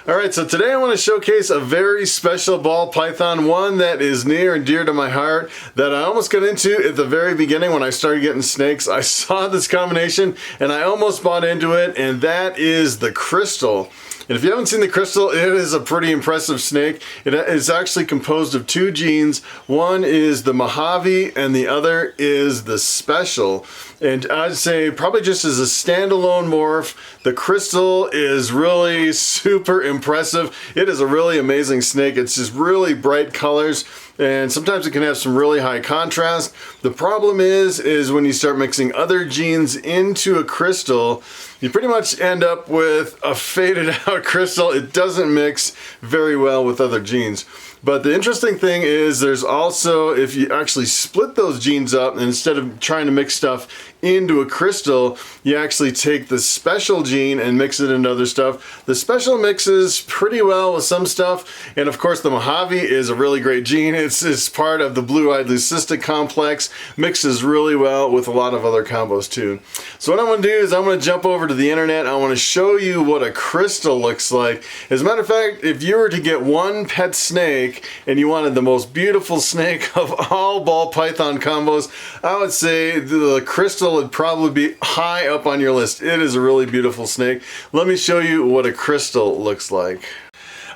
Alright, so today I want to showcase a very special ball python, one that is near and dear to my heart, that I almost got into at the very beginning when I started getting snakes. I saw this combination and I almost bought into it, and that is the crystal. And if you haven't seen the crystal, it is a pretty impressive snake. It is actually composed of two genes. One is the Mojave and the other is the special. And I'd say probably just as a standalone morph, the crystal is really super impressive. It is a really amazing snake. It's just really bright colors, and sometimes it can have some really high contrast. The problem is when you start mixing other genes into a crystal, you pretty much end up with a faded out crystal. It doesn't mix very well with other genes. But the interesting thing is there's also, if you actually split those genes up, and instead of trying to mix stuff into a crystal, you actually take the special gene and mix it into other stuff. The special mixes pretty well with some stuff, and of course the Mojave is a really great gene. It's part of the blue-eyed leucistic complex, mixes really well with a lot of other combos too. So what I'm going to do is I'm going to jump over to the internet. I want to show you what a crystal looks like. As a matter of fact, if you were to get one pet snake and you wanted the most beautiful snake of all ball python combos, I would say the crystal would probably be high up on your list. It is a really beautiful snake. Let me show you what a crystal looks like.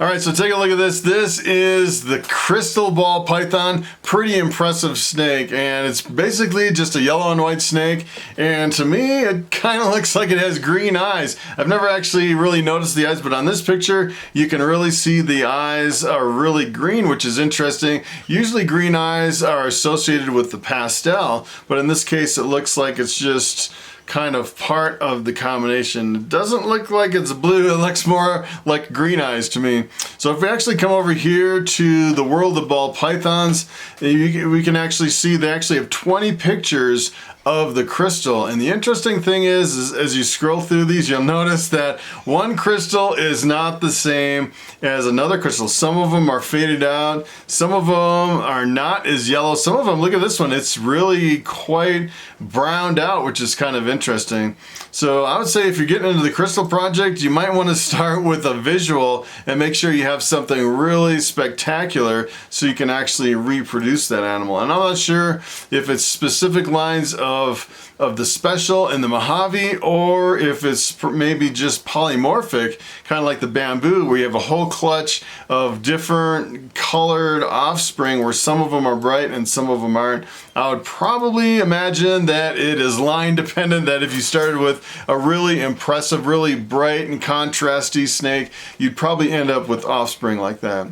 Alright, so take a look at this. This is the crystal ball python. Pretty impressive snake, and it's basically just a yellow and white snake, and to me it kind of looks like it has green eyes. I've never actually really noticed the eyes, but on this picture you can really see the eyes are really green, which is interesting. Usually green eyes are associated with the pastel, but in this case it looks like it's just kind of part of the combination. It doesn't look like it's blue, it looks more like green eyes to me. So if we actually come over here to the world of ball pythons, we can actually see they actually have 20 pictures of the crystal. And the interesting thing is as you scroll through these, you'll notice that one crystal is not the same as another crystal. Some of them are faded out, some of them are not as yellow, some of them, look at this one, it's really quite browned out, which is kind of interesting. So I would say if you're getting into the crystal project, you might want to start with a visual and make sure you have something really spectacular so you can actually reproduce that animal. And I'm not sure if it's specific lines of the special and the Mojave, or if it's maybe just polymorphic, kind of like the bamboo, where you have a whole clutch of different colored offspring where some of them are bright and some of them aren't. I would probably imagine that it is line dependent, that if you started with a really impressive, really bright and contrasty snake, you'd probably end up with offspring like that.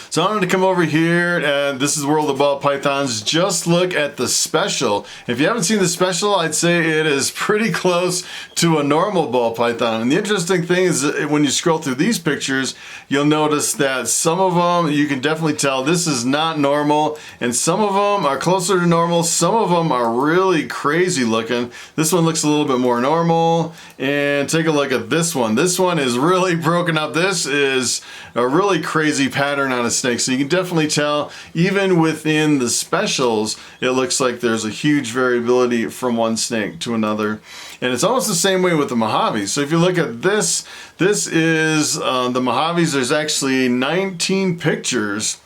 So I'm going to come over here, and this is World of Ball Pythons. Just look at the special. If you haven't seen the special, I'd say it is pretty close to a normal ball python. And the interesting thing is that when you scroll through these pictures, you'll notice that some of them, you can definitely tell this is not normal, and some of them are closer to normal. Some of them are really crazy looking. This one looks a little bit more normal, and take a look at this one. This one is really broken up. This is a really crazy pattern on a snake. So you can definitely tell, even within the specials, it looks like there's a huge variability from one snake to another. And it's almost the same way with the Mojave. So if you look at this, this is the Mojaves. There's actually 19 pictures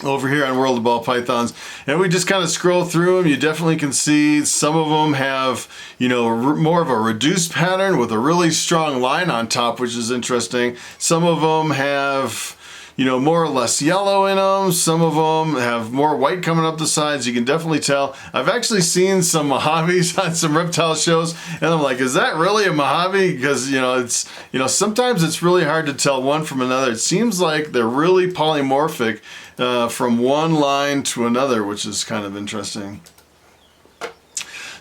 over here on World of Ball Pythons, and we just kind of scroll through them. You definitely can see some of them have, you know, more of a reduced pattern with a really strong line on top, which is interesting. Some of them have, you know, more or less yellow in them. Some of them have more white coming up the sides. You can definitely tell. I've actually seen some Mojaves on some reptile shows, and I'm like, is that really a Mojave? Because, you know, it's, you know, sometimes it's really hard to tell one from another. It seems like they're really polymorphic from one line to another, which is kind of interesting.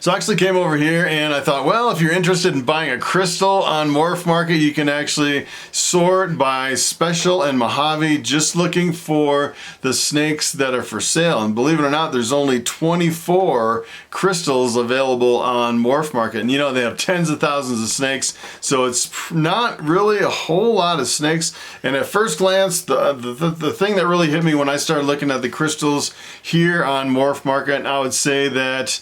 So I actually came over here and I thought, well, if you're interested in buying a crystal on Morph Market, you can actually sort by special and Mojave, just looking for the snakes that are for sale. And believe it or not, there's only 24 crystals available on Morph Market. And you know, they have tens of thousands of snakes, so it's not really a whole lot of snakes. And at first glance, the thing that really hit me when I started looking at the crystals here on Morph Market, I would say that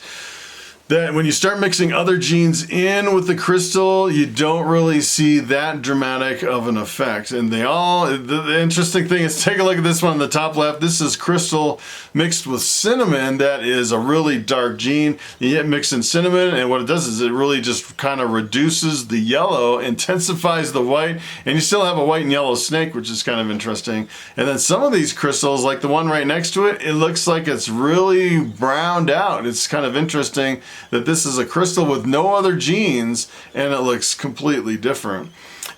that when you start mixing other genes in with the crystal, you don't really see that dramatic of an effect. And the interesting thing is, take a look at this one on the top left. This is crystal mixed with cinnamon. That is a really dark gene. You get mixed in cinnamon, and what it does is it really just kind of reduces the yellow, intensifies the white, and you still have a white and yellow snake, which is kind of interesting. And then some of these crystals, like the one right next to it, it looks like it's really browned out. It's kind of interesting that this is a crystal with no other genes, and it looks completely different.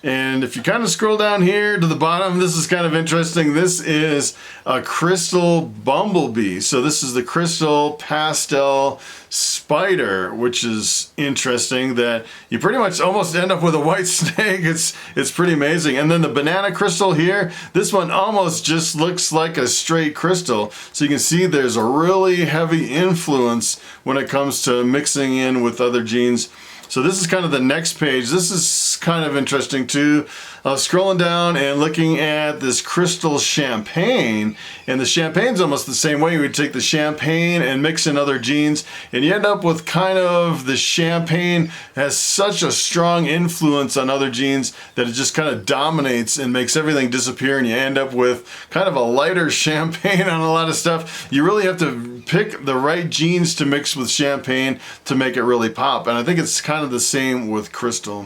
And if you kind of scroll down here to the bottom, this is kind of interesting. This is a crystal bumblebee. So this is the crystal pastel spider, which is interesting that you pretty much almost end up with a white snake. It's pretty amazing. And then the banana crystal here, this one almost just looks like a straight crystal. So you can see there's a really heavy influence when it comes to mixing in with other genes. So this is kind of the next page. This is kind of interesting too. Scrolling down and looking at this crystal champagne, and the champagne's almost the same way. You would take the champagne and mix in other genes, and you end up with kind of the champagne has such a strong influence on other genes that it just kind of dominates and makes everything disappear, and you end up with kind of a lighter champagne on a lot of stuff. You really have to pick the right genes to mix with champagne to make it really pop, and I think it's kind of the same with crystal.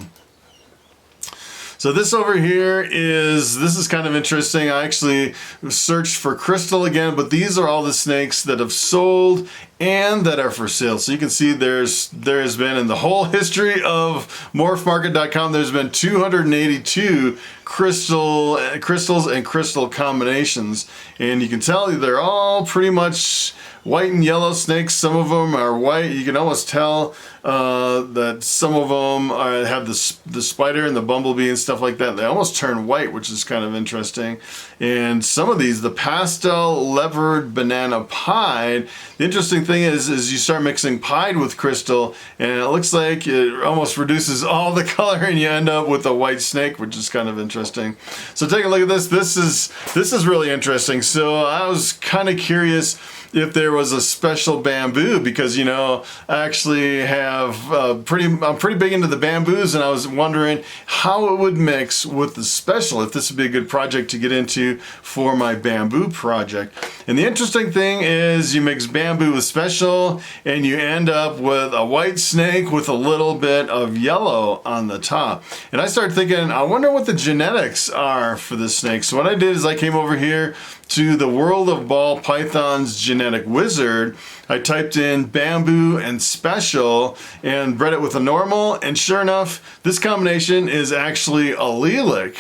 So this over here this is kind of interesting. I actually searched for crystal again, but these are all the snakes that have sold and that are for sale. So you can see there has been, in the whole history of morphmarket.com, there's been 282 crystals and crystal combinations. And you can tell they're all pretty much white and yellow snakes. Some of them are white. You can almost tell that some of them have the spider and the bumblebee and stuff like that. They almost turn white, which is kind of interesting. And some of these, the pastel leopard banana pied, the interesting thing is you start mixing pied with crystal, and it looks like it almost reduces all the color, and you end up with a white snake, which is kind of interesting. So take a look at this. This is really interesting. So I was kind of curious if there was a special bamboo, because, you know, I actually have I'm pretty big into the bamboos, and I was wondering how it would mix with the special, if this would be a good project to get into for my bamboo project. And the interesting thing is you mix bamboo with special, and you end up with a white snake with a little bit of yellow on the top. And I started thinking, I wonder what the genetics are for this snake. So what I did is I came over here to the World of Ball Python's genetic wizard. I typed in bamboo and special and bred it with a normal, and sure enough, this combination is actually allelic.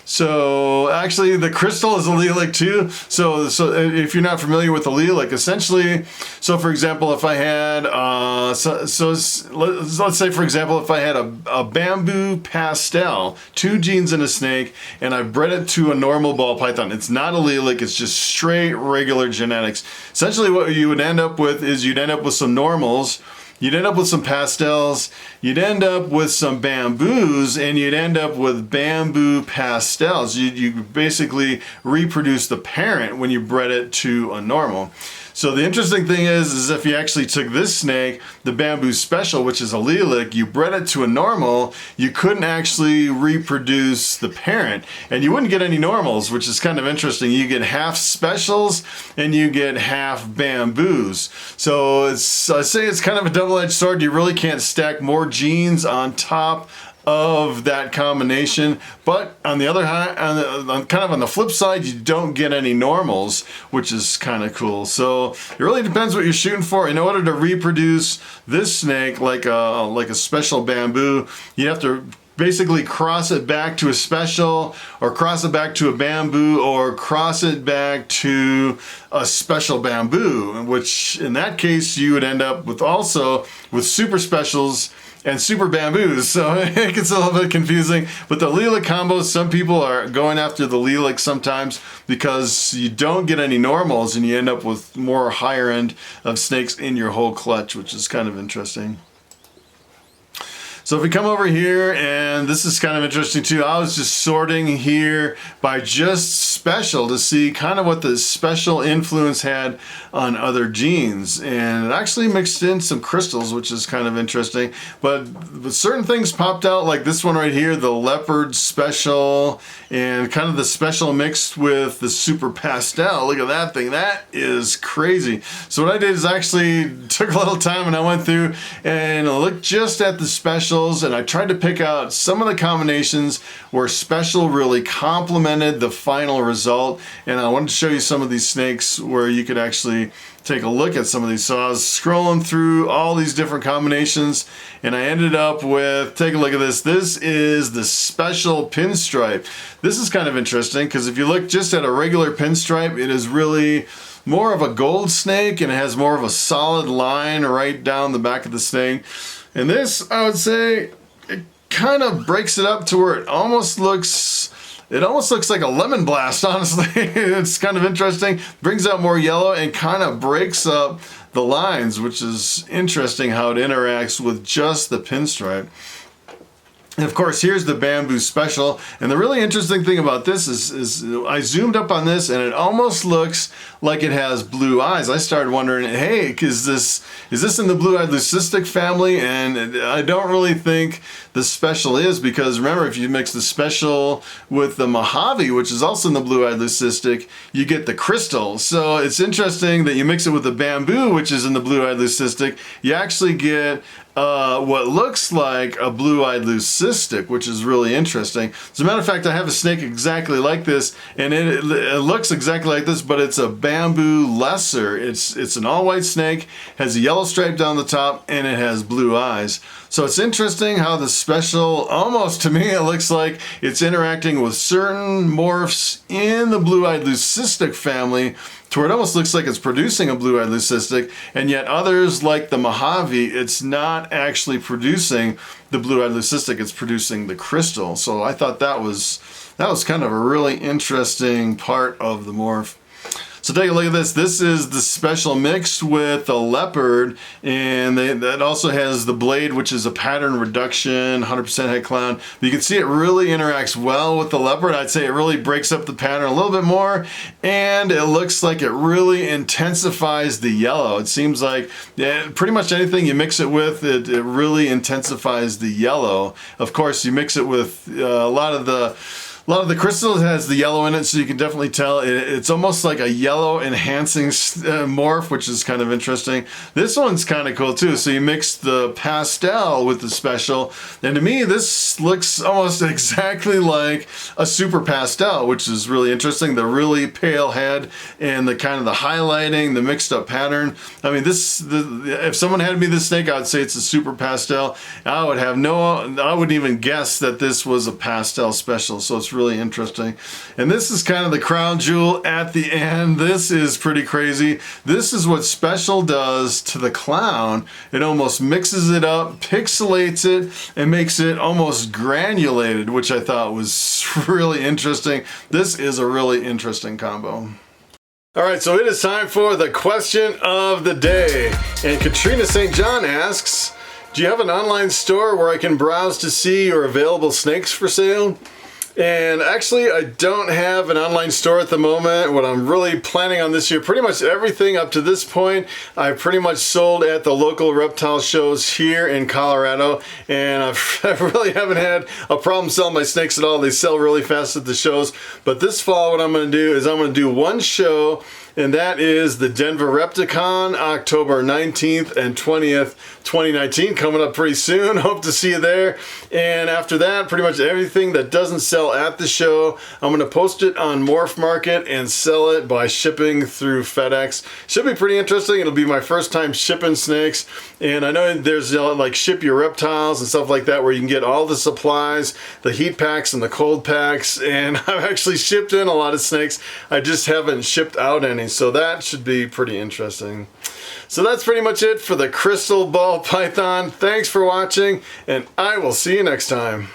So actually the crystal is allelic too. So if you're not familiar with allelic, essentially, so for example, if I had, let's say for example, if I had a bamboo pastel, 2 genes in a snake, and I bred it to a normal ball python, it's not allelic, it's just straight regular genetics. Essentially what you would end up with is you'd end up with some normals, you'd end up with some pastels, you'd end up with some bamboos, and you'd end up with bamboo pastels. You basically reproduce the parent when you bred it to a normal. So the interesting thing is if you actually took this snake, the bamboo special, which is allelic, you bred it to a normal, you couldn't actually reproduce the parent, and you wouldn't get any normals, which is kind of interesting. You get half specials and you get half bamboos. So I say it's kind of a double-edged sword. You really can't stack more genes on top of that combination, but on the other hand, kind of on the flip side, you don't get any normals, which is kind of cool. So it really depends what you're shooting for. In order to reproduce this snake like a special bamboo, you have to basically cross it back to a special, or cross it back to a bamboo, or cross it back to a special bamboo, which in that case you would end up with also with super specials and super bamboos. So it gets a little bit confusing. But the allelic combos, some people are going after the allelic sometimes because you don't get any normals and you end up with more higher end of snakes in your whole clutch, which is kind of interesting. So if we come over here, and this is kind of interesting too, I was just sorting here by just special to see kind of what the special influence had on other genes. And it actually mixed in some crystals, which is kind of interesting. But certain things popped out, like this one right here, the leopard special, and kind of the special mixed with the super pastel. Look at that thing, that is crazy. So what I did is actually took a little time and I went through and looked just at the specials, and I tried to pick out some of the combinations where special really complemented the final result. And I wanted to show you some of these snakes where you could actually take a look at some of these. So I was scrolling through all these different combinations, and I ended up with, take a look at this. This is the special pinstripe. This is kind of interesting because if you look just at a regular pinstripe, it is really more of a gold snake, and it has more of a solid line right down the back of the snake. And this, I would say, it kind of breaks it up to where it almost looks like a lemon blast, honestly. It's kind of interesting. Brings out more yellow and kind of breaks up the lines, which is interesting how it interacts with just the pinstripe. And of course, here's the bamboo special. And the really interesting thing about this is I zoomed up on this and it almost looks like it has blue eyes. I started wondering, hey, is this in the blue-eyed leucistic family? And I don't really think the special is, because remember, if you mix the special with the Mojave, which is also in the blue-eyed leucistic, you get the crystal. So it's interesting that you mix it with the bamboo, which is in the blue-eyed leucistic, you actually get what looks like a blue-eyed leucistic, which is really interesting. As a matter of fact, I have a snake exactly like this, and it looks exactly like this, but it's a bamboo lesser. It's an all-white snake, has a yellow stripe down the top, and it has blue eyes. So it's interesting how the special, almost to me, it looks like it's interacting with certain morphs in the blue-eyed leucistic family, to where it almost looks like it's producing a blue-eyed leucistic, and yet others, like the Mojave, it's not actually producing the blue-eyed leucistic, it's producing the crystal. So I thought that was kind of a really interesting part of the morph. So take a look at this. This is the special mixed with the leopard, and that also has the blade, which is a pattern reduction, 100% head clown. But you can see it really interacts well with the leopard. I'd say it really breaks up the pattern a little bit more, and it looks like it really intensifies the yellow. It seems like pretty much anything you mix it with, it really intensifies the yellow. Of course, you mix it with a lot of the crystals has the yellow in it, so you can definitely tell it's almost like a yellow enhancing morph, which is kind of interesting. This one's kind of cool too. So you mix the pastel with the special, and to me this looks almost exactly like a super pastel, which is really interesting. The really pale head and the kind of the highlighting, the mixed up pattern. I mean, if someone had me this snake, I would say it's a super pastel. I wouldn't even guess that this was a pastel special. So it's really interesting. And this is kind of the crown jewel at the end. This is pretty crazy. This is what special does to the clown. It almost mixes it up, pixelates it, and makes it almost granulated, which I thought was really interesting. This is a really interesting combo. All right, so it is time for the question of the day. And Katrina St. John asks, do you have an online store where I can browse to see your available snakes for sale? And actually, I don't have an online store at the moment. What I'm really planning on this year, pretty much everything up to this point, I pretty much sold at the local reptile shows here in Colorado. And I really haven't had a problem selling my snakes at all. They sell really fast at the shows. But this fall, what I'm going to do is I'm going to do one show, and that is the Denver Repticon, October 19th and 20th, 2019, coming up pretty soon. Hope to see you there. And after that, pretty much everything that doesn't sell at the show, I'm going to post it on Morph Market and sell it by shipping through FedEx. Should be pretty interesting. It'll be my first time shipping snakes. And I know there's like Ship Your Reptiles and stuff like that, where you can get all the supplies, the heat packs and the cold packs. And I've actually shipped in a lot of snakes. I just haven't shipped out any. So that should be pretty interesting. So that's pretty much it for the crystal ball python. Thanks for watching, and I will see you next time.